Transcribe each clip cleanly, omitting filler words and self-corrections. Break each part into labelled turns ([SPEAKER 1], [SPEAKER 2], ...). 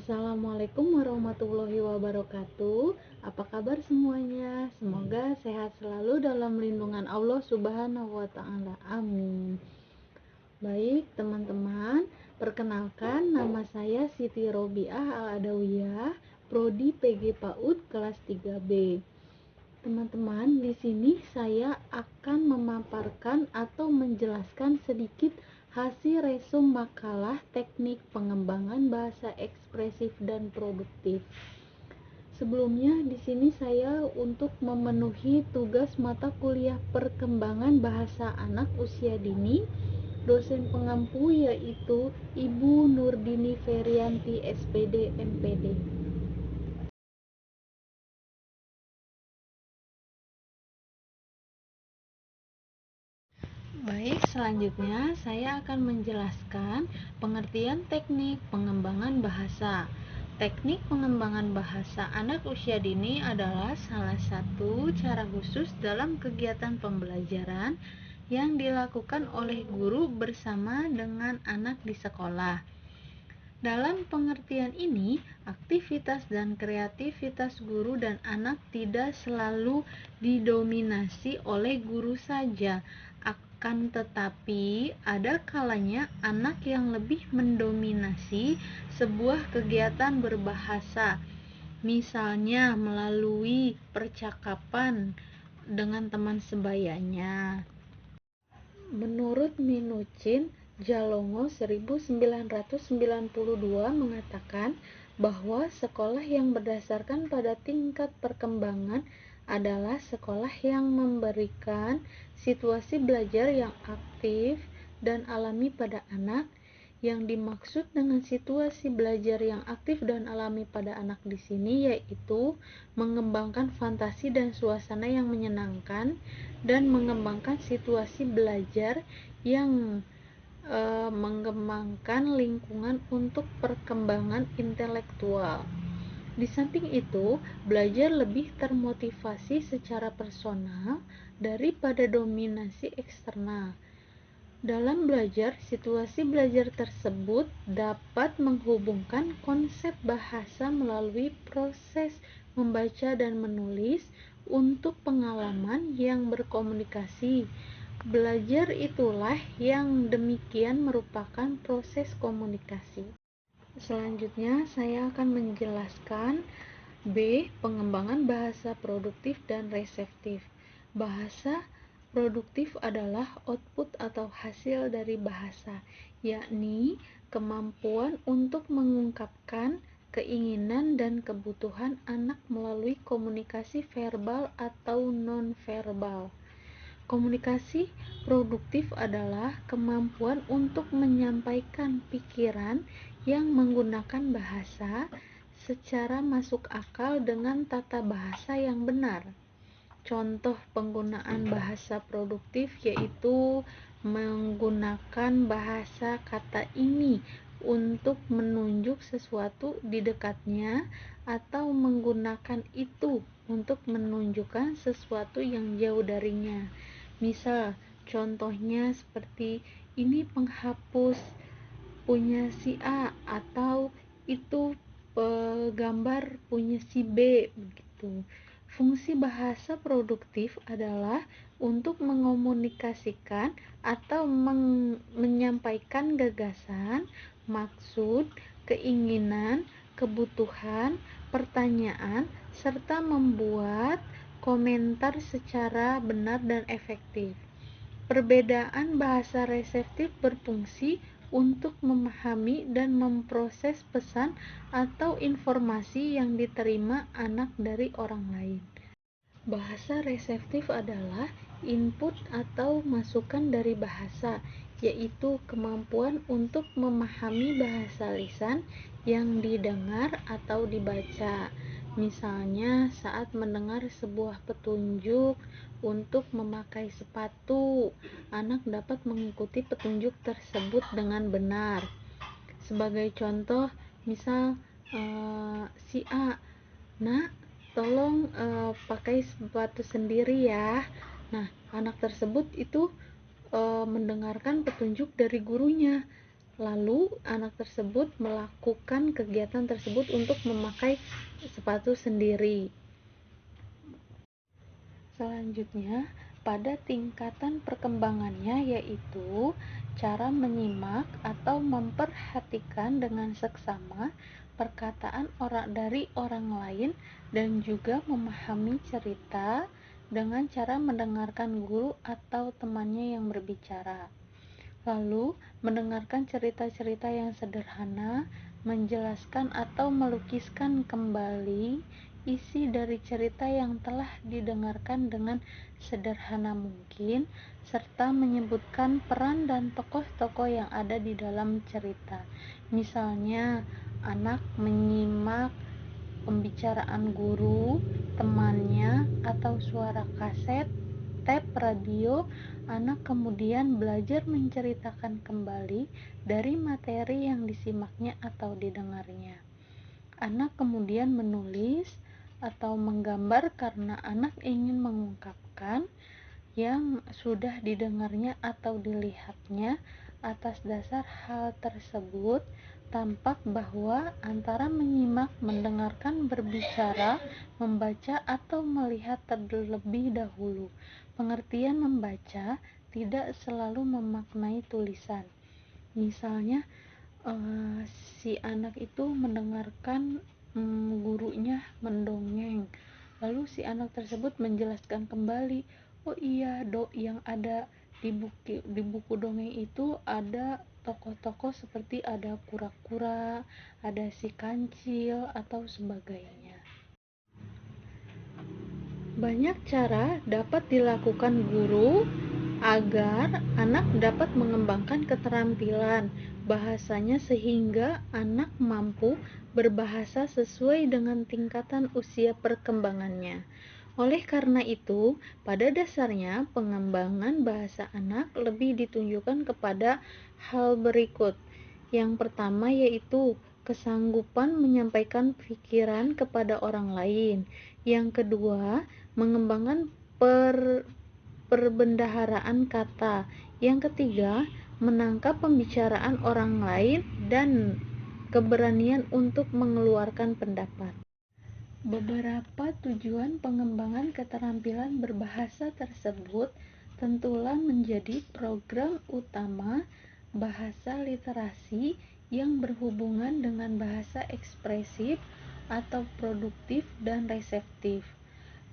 [SPEAKER 1] Assalamualaikum warahmatullahi wabarakatuh. Apa kabar semuanya? Semoga sehat selalu dalam lindungan Allah Subhanahu wa Ta'ala. Amin. Baik, teman-teman, perkenalkan nama saya Siti Robiah Al-Adawiyah, prodi PG PAUD kelas 3B. Teman-teman, di sini saya akan memaparkan atau menjelaskan sedikit hasil resum makalah teknik pengembangan bahasa ekspresif dan produktif. Sebelumnya, di sini saya untuk memenuhi tugas mata kuliah perkembangan bahasa anak usia dini, dosen pengampu yaitu Ibu Nurdini Ferianti SPD MPD. Baik, selanjutnya saya akan menjelaskan pengertian teknik pengembangan bahasa. Teknik pengembangan bahasa anak usia dini adalah salah satu cara khusus dalam kegiatan pembelajaran yang dilakukan oleh guru bersama dengan anak di sekolah. Dalam pengertian ini, aktivitas dan kreativitas guru dan anak tidak selalu didominasi oleh guru saja, akan tetapi ada kalanya anak yang lebih mendominasi sebuah kegiatan berbahasa, misalnya melalui percakapan dengan teman sebayanya. Menurut Minuchin, Jalongo 1992 mengatakan bahwa sekolah yang berdasarkan pada tingkat perkembangan adalah sekolah yang memberikan situasi belajar yang aktif dan alami pada anak. Yang dimaksud dengan situasi belajar yang aktif dan alami pada anak di sini yaitu mengembangkan fantasi dan suasana yang menyenangkan dan mengembangkan situasi belajar yang mengembangkan lingkungan untuk perkembangan intelektual. Di samping itu, belajar lebih termotivasi secara personal daripada dominasi eksternal. Dalam belajar, situasi belajar tersebut dapat menghubungkan konsep bahasa melalui proses membaca dan menulis untuk pengalaman yang berkomunikasi. Belajar itulah yang demikian merupakan proses komunikasi. Selanjutnya, saya akan menjelaskan B. Pengembangan bahasa produktif dan reseptif. Bahasa produktif adalah output atau hasil dari bahasa, yakni kemampuan untuk mengungkapkan keinginan dan kebutuhan anak melalui komunikasi verbal atau non-verbal. Komunikasi produktif adalah kemampuan untuk menyampaikan pikiran yang menggunakan bahasa secara masuk akal dengan tata bahasa yang benar. Contoh penggunaan bahasa produktif yaitu menggunakan bahasa kata ini untuk menunjuk sesuatu di dekatnya atau menggunakan itu untuk menunjukkan sesuatu yang jauh darinya. Misal, contohnya seperti ini penghapus punya si A atau itu gambar punya si B begitu. Fungsi bahasa produktif adalah untuk mengomunikasikan atau menyampaikan gagasan, maksud, keinginan, kebutuhan, pertanyaan, serta membuat komentar secara benar dan efektif. Perbedaan bahasa reseptif berfungsi untuk memahami dan memproses pesan atau informasi yang diterima anak dari orang lain. Bahasa reseptif adalah input atau masukan dari bahasa, yaitu kemampuan untuk memahami bahasa lisan yang didengar atau dibaca. Misalnya, saat mendengar sebuah petunjuk untuk memakai sepatu, anak dapat mengikuti petunjuk tersebut dengan benar. Sebagai contoh, misal si A, "Nak, tolong pakai sepatu sendiri ya." Nah, anak tersebut itu mendengarkan petunjuk dari gurunya, Lalu anak tersebut melakukan kegiatan tersebut untuk memakai sepatu sendiri. Selanjutnya, pada tingkatan perkembangannya yaitu cara menyimak atau memperhatikan dengan seksama perkataan dari orang lain dan juga memahami cerita dengan cara mendengarkan guru atau temannya yang berbicara. Lalu, mendengarkan cerita-cerita yang sederhana, menjelaskan atau melukiskan kembali isi dari cerita yang telah didengarkan dengan sederhana mungkin, serta menyebutkan peran dan tokoh-tokoh yang ada di dalam cerita. Misalnya, anak menyimak pembicaraan guru, temannya, atau suara kaset, tap radio. Anak kemudian belajar menceritakan kembali dari materi yang disimaknya atau didengarnya. Anak kemudian menulis atau menggambar karena anak ingin mengungkapkan yang sudah didengarnya atau dilihatnya. Atas dasar hal tersebut, tampak bahwa antara menyimak, mendengarkan, berbicara, membaca, atau melihat terlebih dahulu. Pengertian membaca tidak selalu memaknai tulisan. Misalnya, si anak itu mendengarkan gurunya mendongeng, lalu si anak tersebut menjelaskan kembali, oh iya, yang ada di buku dongeng itu ada tokoh-tokoh seperti ada kura-kura, ada si kancil, atau sebagainya. Banyak cara dapat dilakukan guru agar anak dapat mengembangkan keterampilan bahasanya sehingga anak mampu berbahasa sesuai dengan tingkatan usia perkembangannya. Oleh karena itu, pada dasarnya pengembangan bahasa anak lebih ditunjukkan kepada hal berikut. Yang pertama yaitu kesanggupan menyampaikan pikiran kepada orang lain. Yang kedua, mengembangkan perbendaharaan kata. Yang ketiga, menangkap pembicaraan orang lain dan keberanian untuk mengeluarkan pendapat. Beberapa tujuan pengembangan keterampilan berbahasa tersebut tentulah menjadi program utama bahasa literasi yang berhubungan dengan bahasa ekspresif atau produktif dan reseptif,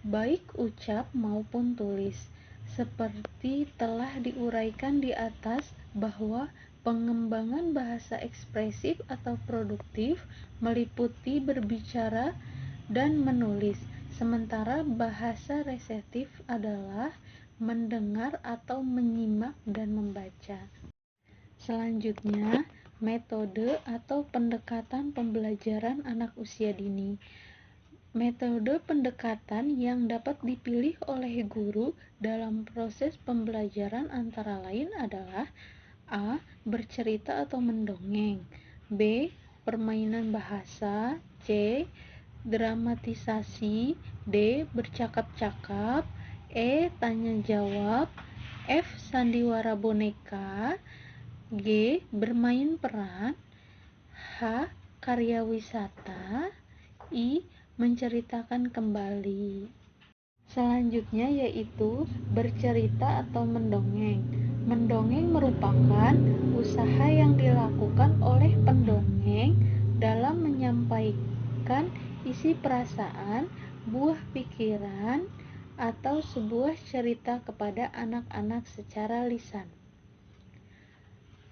[SPEAKER 1] baik ucap maupun tulis. Seperti telah diuraikan di atas bahwa pengembangan bahasa ekspresif atau produktif meliputi berbicara dan menulis, sementara bahasa reseptif adalah mendengar atau menyimak dan membaca. Selanjutnya, metode atau pendekatan pembelajaran anak usia dini. Metode pendekatan yang dapat dipilih oleh guru dalam proses pembelajaran antara lain adalah A. Bercerita atau mendongeng, B. Permainan bahasa, C. Dramatisasi, D. Bercakap-cakap, E. Tanya jawab, F. Sandiwara boneka, G. Bermain peran, H. Karya wisata, I. Menceritakan kembali. Selanjutnya yaitu bercerita atau mendongeng. Mendongeng merupakan usaha yang dilakukan oleh pendongeng dalam menyampaikan isi perasaan, buah pikiran, atau sebuah cerita kepada anak-anak secara lisan.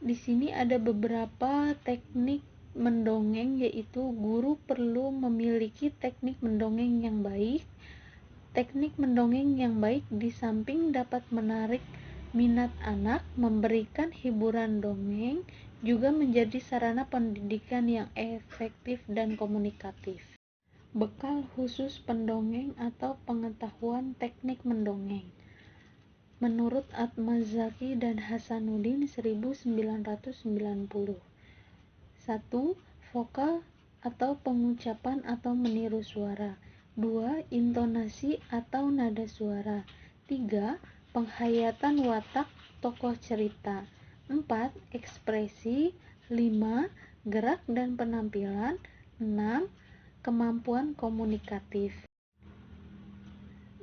[SPEAKER 1] Di sini ada beberapa teknik mendongeng, yaitu guru perlu memiliki teknik mendongeng yang baik. Teknik mendongeng yang baik di samping dapat menarik minat anak, memberikan hiburan dongeng, juga menjadi sarana pendidikan yang efektif dan komunikatif. Bekal khusus pendongeng atau pengetahuan teknik mendongeng. Menurut Atmazaki dan Hasanuddin 1990. 1. Vokal atau pengucapan atau meniru suara. 2. Intonasi atau nada suara. 3. Penghayatan watak tokoh cerita. 4. Ekspresi 5. Gerak dan penampilan. 6. Kemampuan komunikatif.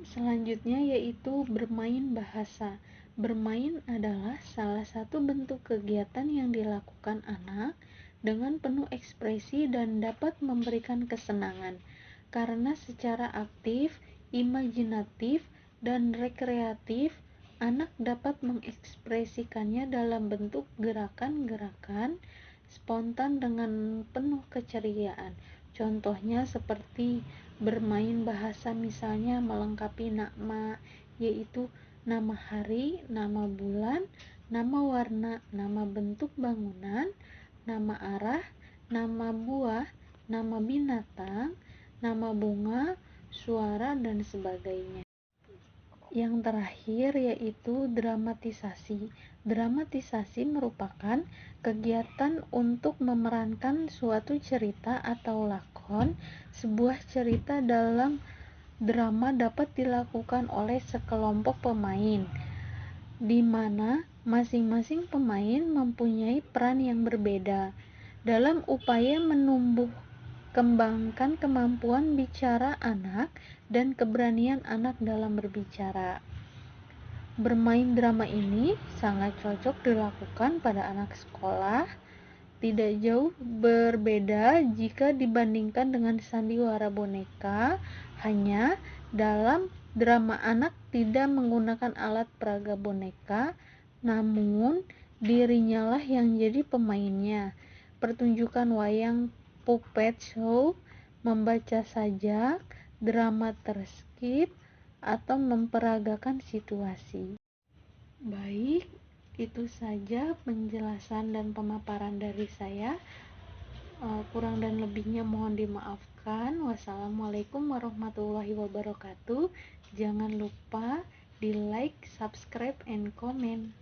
[SPEAKER 1] Selanjutnya yaitu bermain bahasa. Bermain adalah salah satu bentuk kegiatan yang dilakukan anak dengan penuh ekspresi dan dapat memberikan kesenangan, karena secara aktif, imajinatif, dan rekreatif, anak dapat mengekspresikannya dalam bentuk gerakan-gerakan spontan dengan penuh keceriaan. Contohnya seperti bermain bahasa, misalnya melengkapi nama, yaitu nama hari, nama bulan, nama warna, nama bentuk bangunan, nama arah, nama buah, nama binatang, nama bunga, suara, dan sebagainya. Yang terakhir yaitu dramatisasi. Dramatisasi merupakan kegiatan untuk memerankan suatu cerita atau lakon. Sebuah cerita dalam drama dapat dilakukan oleh sekelompok pemain, di mana masing-masing pemain mempunyai peran yang berbeda dalam upaya menumbuh kembangkan kemampuan bicara anak dan keberanian anak dalam berbicara. Bermain drama ini sangat cocok dilakukan pada anak sekolah, tidak jauh berbeda jika dibandingkan dengan sandiwara boneka, hanya dalam drama anak tidak menggunakan alat peraga boneka, namun dirinya lah yang jadi pemainnya. Pertunjukan wayang puppet show, membaca sajak, drama terskip, atau memperagakan situasi. Baik, itu saja penjelasan dan pemaparan dari saya. Kurang dan lebihnya mohon dimaafkan. Wassalamualaikum warahmatullahi wabarakatuh. Jangan lupa di like, subscribe, and comment.